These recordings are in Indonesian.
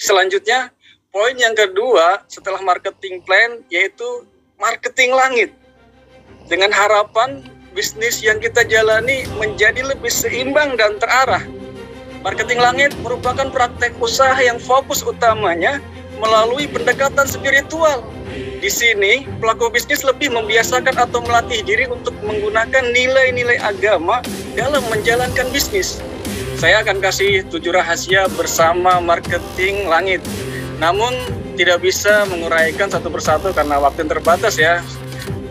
Selanjutnya, poin yang kedua setelah marketing plan yaitu marketing langit. Dengan harapan bisnis yang kita jalani menjadi lebih seimbang dan terarah. Marketing langit merupakan praktek usaha yang fokus utamanya melalui pendekatan spiritual. Di sini, pelaku bisnis lebih membiasakan atau melatih diri untuk menggunakan nilai-nilai agama dalam menjalankan bisnis. Saya akan kasih 7 rahasia bersama marketing langit. Namun tidak bisa menguraikan satu persatu karena waktu terbatas ya.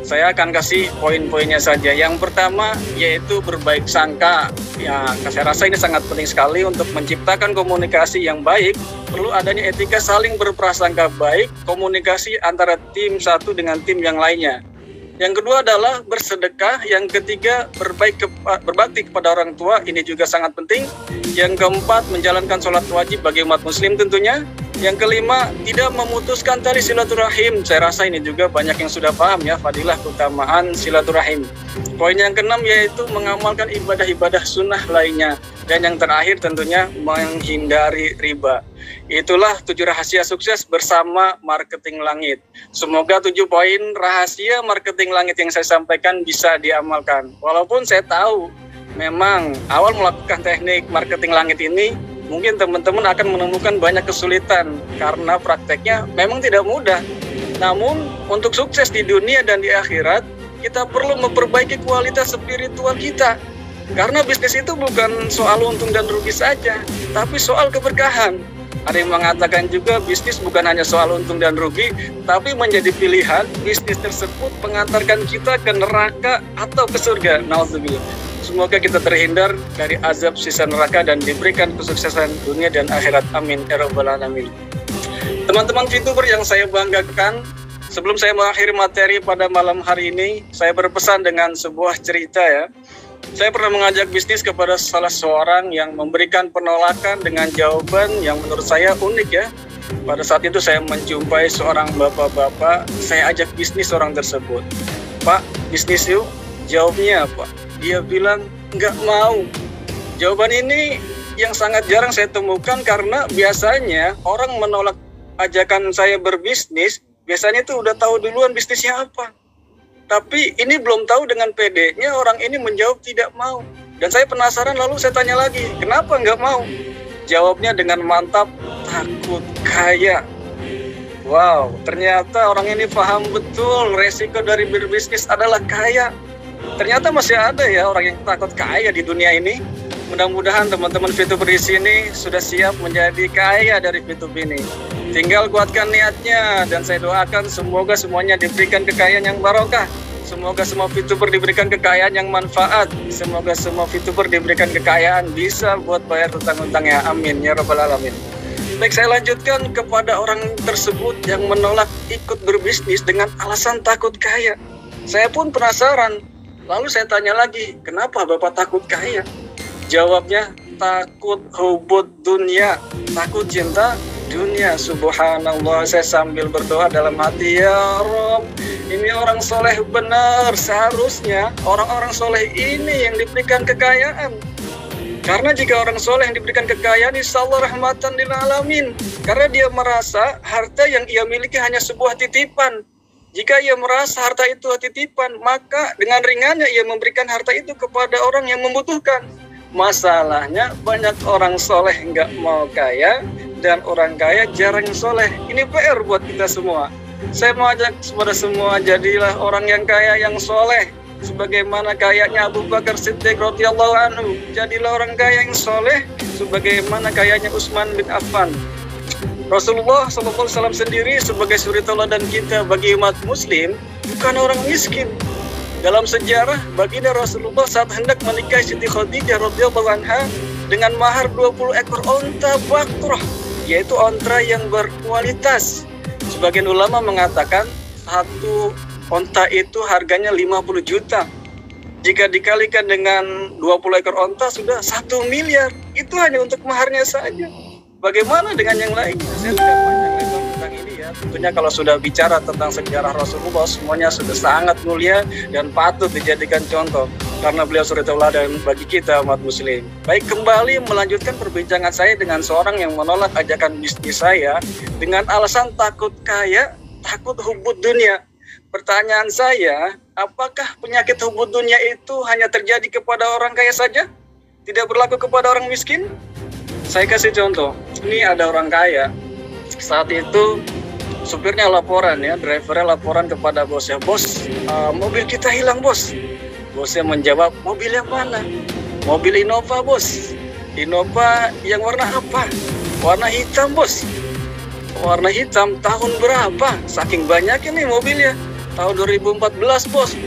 Saya akan kasih poin-poinnya saja. Yang pertama yaitu berbaik sangka. Ya, saya rasa ini sangat penting sekali untuk menciptakan komunikasi yang baik. Perlu adanya etika saling berprasangka baik, komunikasi antara tim satu dengan tim yang lainnya. Yang kedua adalah bersedekah. Yang ketiga, berbakti kepada orang tua. Ini juga sangat penting. Yang keempat, menjalankan sholat wajib bagi umat muslim tentunya. Yang kelima, tidak memutuskan tali silaturahim. Saya rasa ini juga banyak yang sudah paham ya, fadilah keutamaan silaturahim. Poin yang keenam yaitu mengamalkan ibadah-ibadah sunnah lainnya. Dan yang terakhir tentunya menghindari riba. Itulah 7 rahasia sukses bersama marketing langit. Semoga 7 poin rahasia marketing langit yang saya sampaikan bisa diamalkan. Walaupun saya tahu memang awal melakukan teknik marketing langit ini mungkin teman-teman akan menemukan banyak kesulitan karena prakteknya memang tidak mudah. Namun untuk sukses di dunia dan di akhirat, kita perlu memperbaiki kualitas spiritual kita. Karena bisnis itu bukan soal untung dan rugi saja, tapi soal keberkahan. Ada yang mengatakan juga bisnis bukan hanya soal untung dan rugi, tapi menjadi pilihan bisnis tersebut mengantarkan kita ke neraka atau ke surga. Nauzubillah. Semoga kita terhindar dari azab sisa neraka dan diberikan kesuksesan dunia dan akhirat. Amin ya rabbal alamin. Teman-teman VTuber yang saya banggakan, sebelum saya mengakhiri materi pada malam hari ini, saya berpesan dengan sebuah cerita ya. Saya pernah mengajak bisnis kepada salah seorang yang memberikan penolakan dengan jawaban yang menurut saya unik ya. Pada saat itu saya menjumpai seorang bapak-bapak, saya ajak bisnis orang tersebut. Pak, bisnis yuk? Jawabnya apa? Dia bilang, nggak mau. Jawaban ini yang sangat jarang saya temukan karena biasanya orang menolak ajakan saya berbisnis, biasanya itu udah tahu duluan bisnisnya apa. Tapi ini belum tahu dengan PD-nya orang ini menjawab tidak mau. Dan saya penasaran lalu saya tanya lagi, kenapa nggak mau? Jawabnya dengan mantap, takut kaya. Wow, ternyata orang ini paham betul resiko dari berbisnis adalah kaya. Ternyata masih ada ya orang yang takut kaya di dunia ini. Mudah-mudahan teman-teman VTuber di sini sudah siap menjadi kaya dari VTuber ini. Tinggal kuatkan niatnya dan saya doakan semoga semuanya diberikan kekayaan yang barokah. Semoga semua VTuber diberikan kekayaan yang manfaat. Semoga semua VTuber diberikan kekayaan bisa buat bayar hutang-hutangnya. Amin ya rabbal alamin. Baik, saya lanjutkan kepada orang tersebut yang menolak ikut berbisnis dengan alasan takut kaya. Saya pun penasaran. Lalu saya tanya lagi, kenapa Bapak takut kaya? Jawabnya, takut hubud dunia, takut cinta dunia. Subhanallah, saya sambil berdoa dalam hati, ya Rob, ini orang soleh benar. Seharusnya orang-orang soleh ini yang diberikan kekayaan. Karena jika orang soleh yang diberikan kekayaan, insya Allah rahmatan lil alamin. Karena dia merasa harta yang ia miliki hanya sebuah titipan. Jika ia merasa harta itu titipan, maka dengan ringannya ia memberikan harta itu kepada orang yang membutuhkan. Masalahnya banyak orang soleh nggak mau kaya dan orang kaya jarang soleh. Ini PR buat kita semua. Saya mau ajak kepada semua, jadilah orang yang kaya yang soleh. Sebagaimana kayanya Abu Bakar Siddiq radhiyallahu anhu. Jadilah orang kaya yang soleh sebagaimana kayanya Utsman bin Affan. Rasulullah SAW sendiri sebagai suri teladan kita bagi umat muslim bukan orang miskin. Dalam sejarah, baginda Rasulullah saat hendak menikahi Siti Khadijah radhiyallahu anha dengan mahar 20 ekor onta bakrah, yaitu onta yang berkualitas. Sebagian ulama mengatakan satu onta itu harganya 50 juta. Jika dikalikan dengan 20 ekor onta sudah 1 miliar. Itu hanya untuk maharnya saja. Bagaimana dengan yang lain? Saya tidak panjang lebar tentang ini ya. Tentunya kalau sudah bicara tentang sejarah Rasulullah, semuanya sudah sangat mulia dan patut dijadikan contoh. karena beliau suri tauladan bagi kita umat muslim. Baik, kembali melanjutkan perbincangan saya dengan seorang yang menolak ajakan bisnis saya dengan alasan takut kaya, takut hubud dunia. Pertanyaan saya, apakah penyakit hubud dunia itu hanya terjadi kepada orang kaya saja? Tidak berlaku kepada orang miskin? Saya kasih contoh, ini ada orang kaya, saat itu supirnya laporan ya, drivernya laporan kepada bosnya, bos, mobil kita hilang bos. Bosnya menjawab, mobil yang mana? Mobil Innova bos. Innova yang warna apa? Warna hitam bos. Warna hitam tahun berapa? Saking banyak ini mobilnya. Tahun 2014 bos.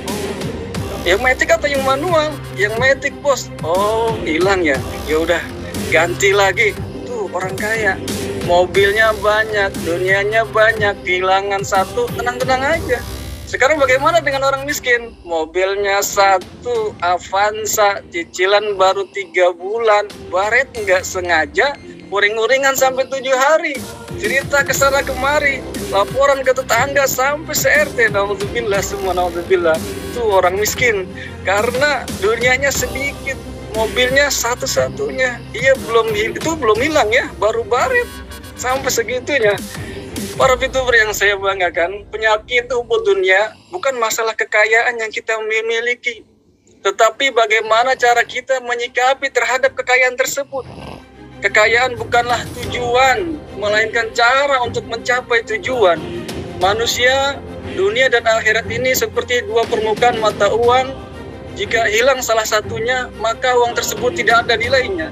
Yang matic atau yang manual? Yang matic bos. Oh, hilang ya. Ya udah, ganti lagi. Tuh orang kaya. Mobilnya banyak, dunianya banyak, kehilangan satu, tenang-tenang aja. Sekarang bagaimana dengan orang miskin? Mobilnya satu, Avanza, cicilan baru 3 bulan, baret nggak sengaja, uring-uringan sampai 7 hari, cerita kesana kemari, laporan ke tetangga sampai se-RT, naudzubillah, semua naudzubillah. Itu orang miskin, karena dunianya sedikit, mobilnya satu-satunya, itu belum hilang ya, baru baret, sampai segitunya. Para VTuber yang saya banggakan, penyakit hubud dunia bukan masalah kekayaan yang kita miliki, tetapi bagaimana cara kita menyikapi terhadap kekayaan tersebut. Kekayaan bukanlah tujuan, melainkan cara untuk mencapai tujuan. Manusia, dunia dan akhirat ini seperti dua permukaan mata uang. Jika hilang salah satunya, maka uang tersebut tidak ada nilainya.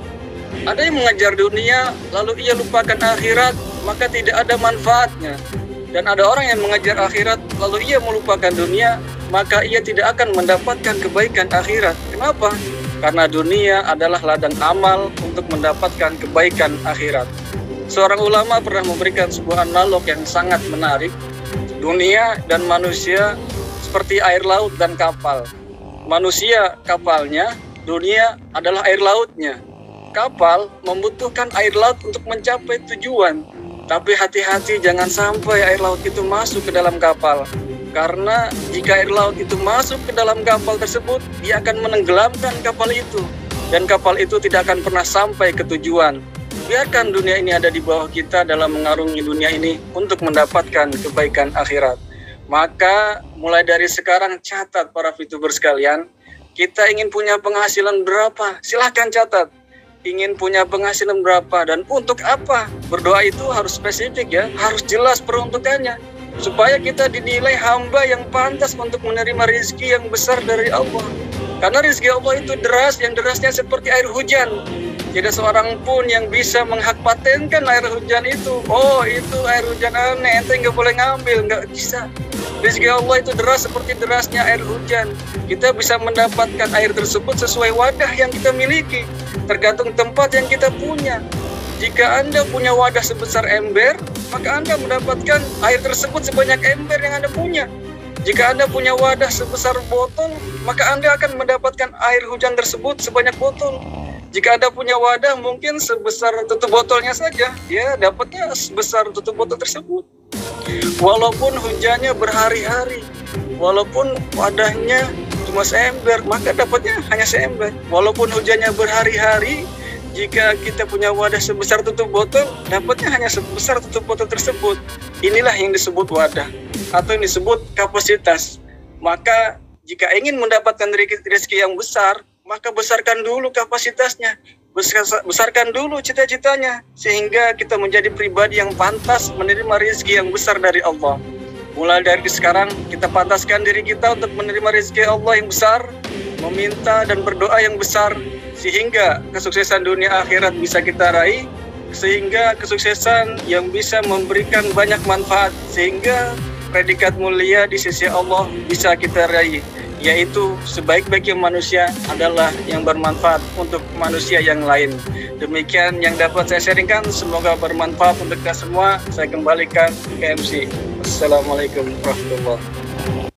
Ada yang mengejar dunia, lalu ia lupakan akhirat, maka tidak ada manfaatnya. Dan ada orang yang mengejar akhirat, lalu ia melupakan dunia, maka ia tidak akan mendapatkan kebaikan akhirat. Kenapa? Karena dunia adalah ladang amal untuk mendapatkan kebaikan akhirat. Seorang ulama pernah memberikan sebuah analog yang sangat menarik. Dunia dan manusia seperti air laut dan kapal. Manusia kapalnya, dunia adalah air lautnya. Kapal membutuhkan air laut untuk mencapai tujuan. Tapi hati-hati jangan sampai air laut itu masuk ke dalam kapal. Karena jika air laut itu masuk ke dalam kapal tersebut, dia akan menenggelamkan kapal itu. Dan kapal itu tidak akan pernah sampai ke tujuan. Biarkan dunia ini ada di bawah kita dalam mengarungi dunia ini untuk mendapatkan kebaikan akhirat. Maka mulai dari sekarang catat para VTuber sekalian, kita ingin punya penghasilan berapa? Silahkan catat. Ingin punya penghasilan berapa dan untuk apa? Berdoa itu harus spesifik ya, harus jelas peruntukannya. Supaya kita dinilai hamba yang pantas untuk menerima rezeki yang besar dari Allah. Karena rezeki Allah itu deras, yang derasnya seperti air hujan. Tidak seorang pun yang bisa menghakpatenkan air hujan itu. Oh, itu air hujan aneh, ente nggak boleh ngambil, nggak bisa. Rezeki Allah itu deras seperti derasnya air hujan. Kita bisa mendapatkan air tersebut sesuai wadah yang kita miliki, tergantung tempat yang kita punya. Jika Anda punya wadah sebesar ember, maka Anda mendapatkan air tersebut sebanyak ember yang Anda punya. Jika Anda punya wadah sebesar botol, maka Anda akan mendapatkan air hujan tersebut sebanyak botol. Jika Anda punya wadah mungkin sebesar tutup botolnya saja, ya dapatnya sebesar tutup botol tersebut. Walaupun hujannya berhari-hari, walaupun wadahnya cuma seember, maka dapatnya hanya seember. Walaupun hujannya berhari-hari, jika kita punya wadah sebesar tutup botol, dapatnya hanya sebesar tutup botol tersebut. Inilah yang disebut wadah, atau yang disebut kapasitas. Maka jika ingin mendapatkan rezeki yang besar, maka besarkan dulu kapasitasnya. Besarkan dulu cita-citanya, sehingga kita menjadi pribadi yang pantas menerima rezeki yang besar dari Allah. Mulai dari sekarang, kita pantaskan diri kita untuk menerima rezeki Allah yang besar, meminta dan berdoa yang besar, sehingga kesuksesan dunia akhirat bisa kita raih, sehingga kesuksesan yang bisa memberikan banyak manfaat, sehingga predikat mulia di sisi Allah bisa kita raih, yaitu sebaik-baiknya manusia adalah yang bermanfaat untuk manusia yang lain. Demikian yang dapat saya sharingkan, semoga bermanfaat untuk kita semua. Saya kembalikan ke MC. Assalamualaikum warahmatullahi wabarakatuh.